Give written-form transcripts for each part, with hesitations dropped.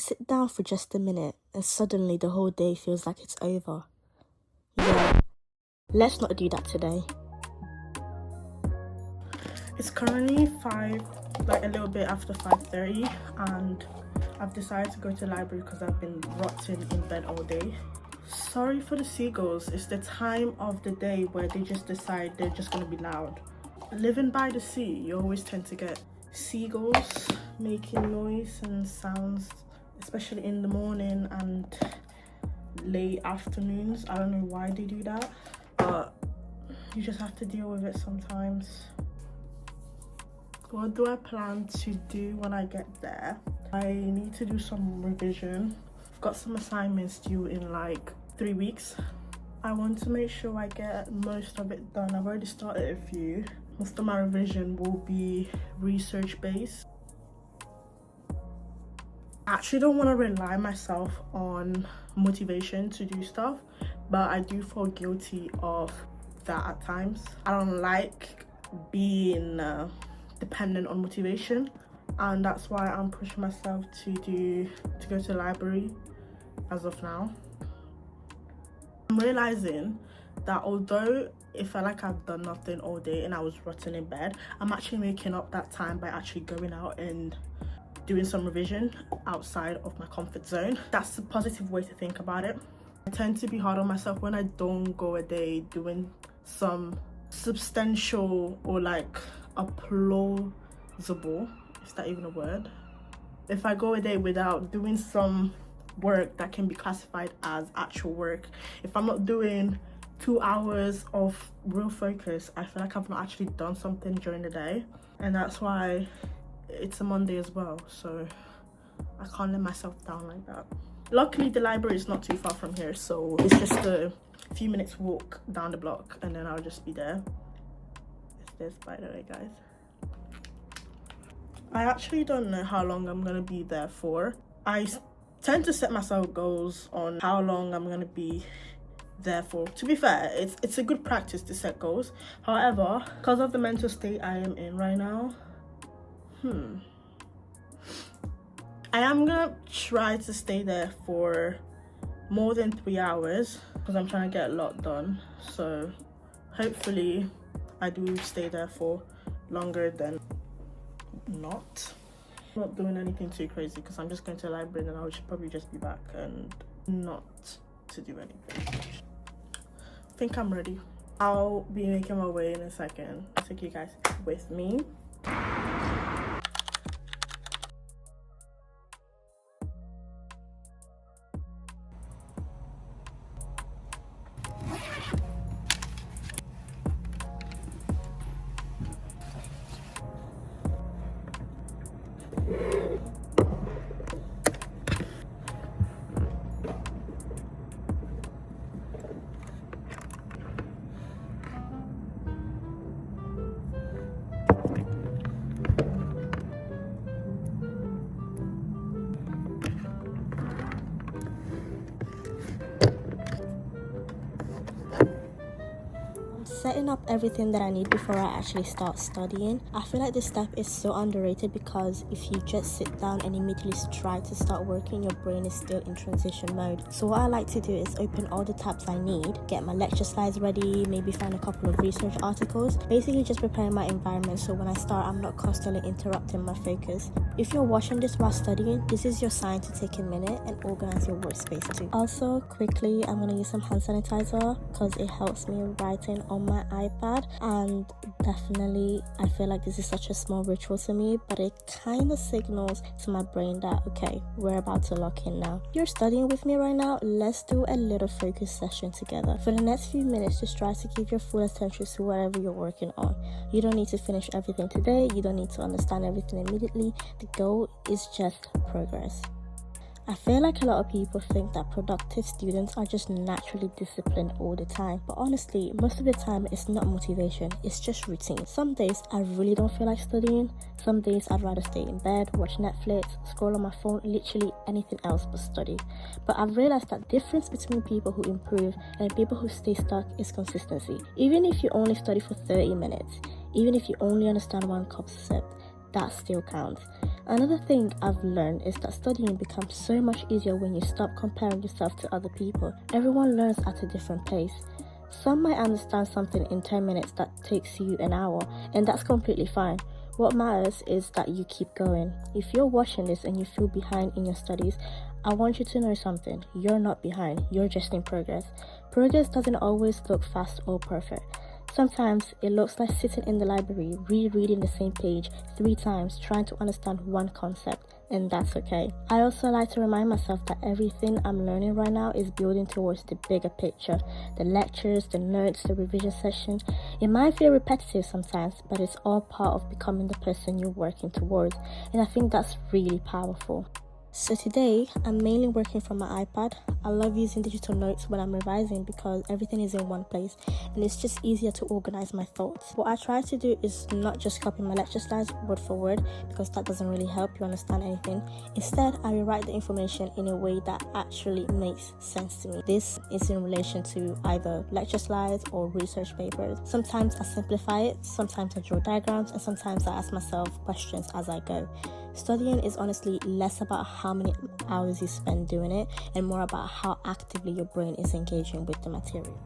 sit down for just a minute and suddenly the whole day feels like it's over. Yeah, let's not do that today. It's currently a little bit after 5:30, and I've decided to go to the library because I've been rotting in bed all day. Sorry for the seagulls, it's the time of the day where they just decide they're just going to be loud. Living by the sea, you always tend to get seagulls making noise and sounds, especially in the morning and late afternoons. I don't know why they do that, but you just have to deal with it sometimes. What do I plan to do when I get there? I need to do some revision. I've got some assignments due in like 3 weeks. I want to make sure I get most of it done. I've already started a few. Most of my revision will be research based. I actually don't want to rely myself on motivation to do stuff, but I do feel guilty of that at times. I don't like being dependent on motivation, and that's why I'm pushing myself to go to the library as of now. I'm realizing that although it felt like I've done nothing all day and I was rotting in bed, I'm actually making up that time by actually going out and doing some revision outside of my comfort zone. That's a positive way to think about it. I tend to be hard on myself when I don't go a day doing some substantial or like applaudable, is that even a word? If I go a day without doing some work that can be classified as actual work, if I'm not doing 2 hours of real focus, I feel like I've not actually done something during the day. And that's why it's a Monday as well, so I can't let myself down like that. Luckily the library is not too far from here, so it's just a few minutes walk down the block and then I'll just be there. It's this, by the way, guys. I actually don't know how long I'm gonna be there for. I tend to set myself goals on how long I'm gonna be there for. To be fair, it's a good practice to set goals. However, because of the mental state I am in right now, I am gonna try to stay there for more than 3 hours because I'm trying to get a lot done. So hopefully I do stay there for longer than not. I'm not doing anything too crazy because I'm just going to the library and I should probably just be back and not to do anything. I think I'm ready. I'll be making my way in a second. I'll take you guys with me. Setting up everything that I need before I actually start studying. I feel like this step is so underrated because if you just sit down and immediately try to start working, your brain is still in transition mode. So what I like to do is open all the tabs I need, get my lecture slides ready, maybe find a couple of research articles, basically just preparing my environment so when I start I'm not constantly interrupting my focus. If you're watching this while studying, this is your sign to take a minute and organize your workspace too. Also, quickly, I'm going to use some hand sanitizer because it helps me writing on my iPad, and definitely I feel like this is such a small ritual to me, but it kind of signals to my brain that okay, we're about to lock in now. If you're studying with me right now, let's do a little focus session together. For the next few minutes, just try to give your full attention to whatever you're working on. You don't need to finish everything today, you don't need to understand everything immediately. The goal is just progress. I feel like a lot of people think that productive students are just naturally disciplined all the time, but honestly, most of the time it's not motivation, it's just routine. Some days I really don't feel like studying, some days I'd rather stay in bed, watch Netflix, scroll on my phone, literally anything else but study. But I've realized that difference between people who improve and people who stay stuck is consistency. Even if you only study for 30 minutes, even if you only understand one concept, that still counts. Another thing I've learned is that studying becomes so much easier when you stop comparing yourself to other people. Everyone learns at a different pace. Some might understand something in 10 minutes that takes you an hour, and that's completely fine. What matters is that you keep going. If you're watching this and you feel behind in your studies, I want you to know something. You're not behind, you're just in progress. Progress doesn't always look fast or perfect. Sometimes it looks like sitting in the library, rereading the same page 3 times, trying to understand one concept, and that's okay. I also like to remind myself that everything I'm learning right now is building towards the bigger picture. The lectures, the notes, the revision session. It might feel repetitive sometimes, but it's all part of becoming the person you're working towards, and I think that's really powerful. So today, I'm mainly working from my iPad. I love using digital notes when I'm revising because everything is in one place and it's just easier to organize my thoughts. What I try to do is not just copy my lecture slides word for word because that doesn't really help you understand anything. Instead, I rewrite the information in a way that actually makes sense to me. This is in relation to either lecture slides or research papers. Sometimes I simplify it, sometimes I draw diagrams, and sometimes I ask myself questions as I go. Studying is honestly less about how many hours you spend doing it and more about how actively your brain is engaging with the material.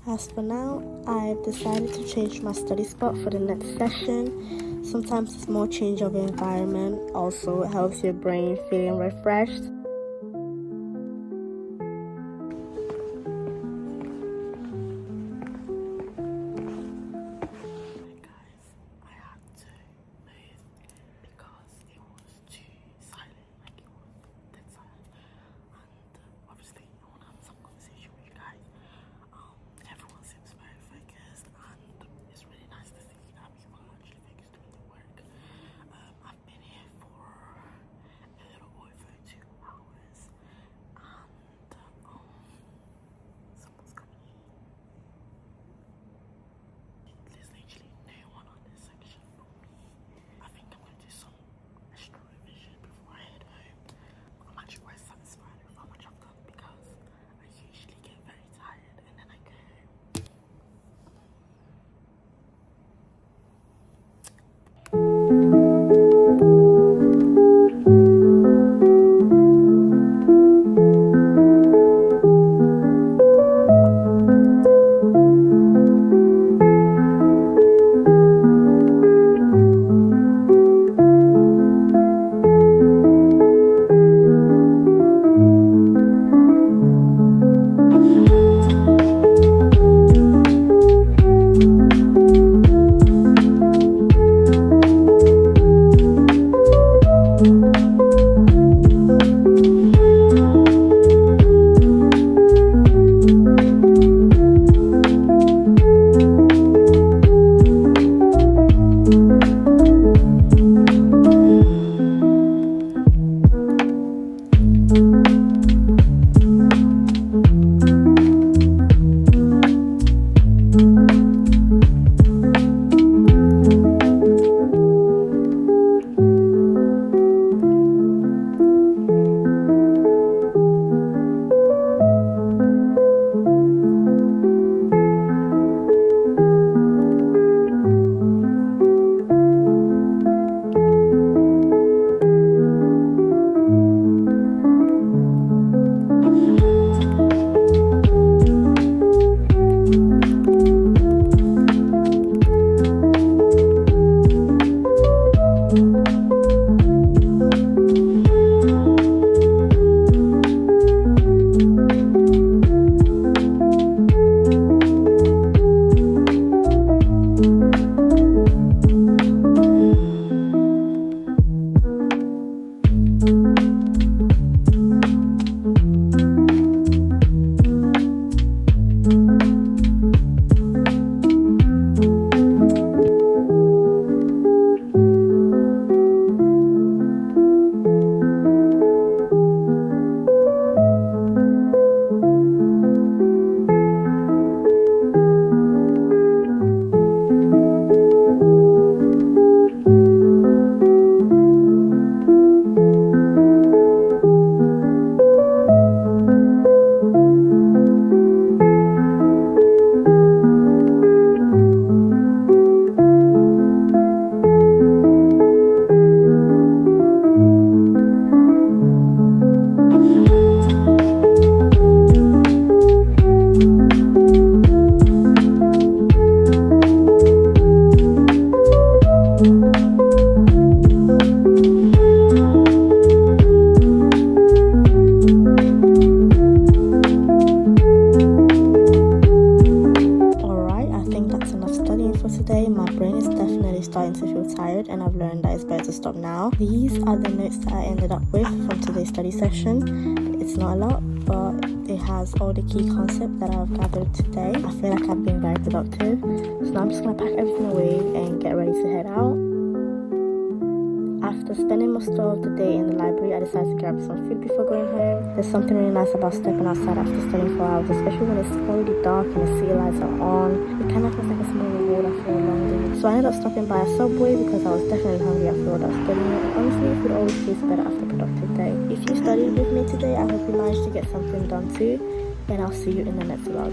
As for now, I've decided to change my study spot for the next session. Sometimes a small change of environment also helps your brain feeling refreshed. starting to feel tired, and I've learned that it's better to stop now. These are the notes that I ended up with from today's study session. It's not a lot, but it has all the key concepts that I've gathered today. I feel like I've been very productive, so now I'm just going to pack everything away and get ready to head out. After spending most of the day in the library, I decided to grab some food before going home. There's something really nice about stepping outside after studying for hours, especially when it's already dark and the city lights are on. It kind of feels like a small reward after a long day. So I ended up stopping by a Subway because I was definitely hungry after all that studying. And honestly, food always tastes better after a productive day. If you studied with me today, I hope you managed to get something done too. And I'll see you in the next vlog.